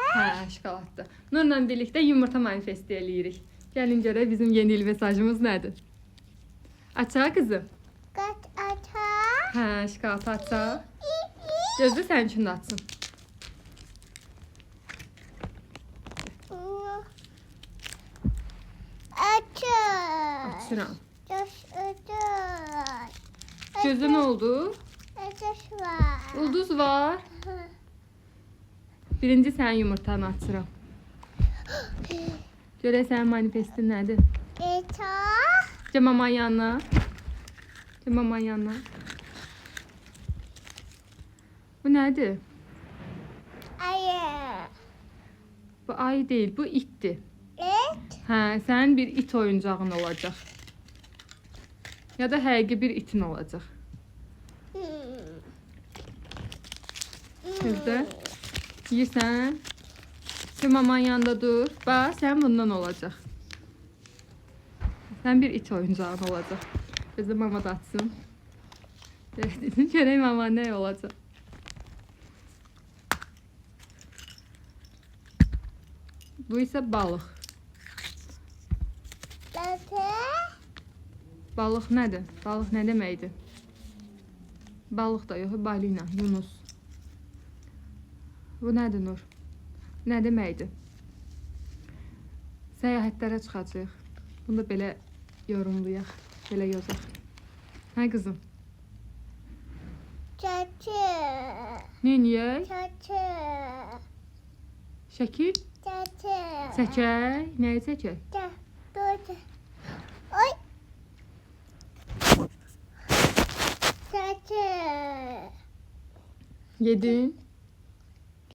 Hə, şokoladdır. Nurla birlikdə yumurta manifesti eləyirik. Gəlin görək bizim yeni il mesajımız nədir? Açaq qızım. Kaç ata. Hə, şokoladı açaq. Gözlə sənin üçün də açsın. Açın. Açıram. Açın. Gözdə nə oldu? Açış var. Ulduz var. Birinci sənin yumurtanı açıram. Görək sənin manifestin nədir? Eta. Gəl mamanın yanına. Gəl mamanın yanına. Bu nədir? Ayı. Bu ayı deyil, bu itdir. Et. Hə, sənin bir it oyuncağın olacaq. Ya da həqiqi bir itin olacaq. Gözlə. Yeyirsən. Şu mamanın yanında dur. Bax, sən bundan olacaq. Sən bir it oyuncağın olacaq. Gözlə mama da açsın. Görək mama nə olacaq. Bu isə balıq. Late. Balıq nədir? Balıq nə deməkdir? Balıq da yox, balina, yunus. Bu nədir Nur? Nə deməkdir? Səyahətlərə çıxacaq. Bunu da belə yorumlayaq, belə yazaq. Hə qızım? Çaçı. Neyiniyək? Çaçı. Şəkil? Çaçı. Çəkək? Nəyi çəkək? Dur. Oy. Çaçı. Yedin?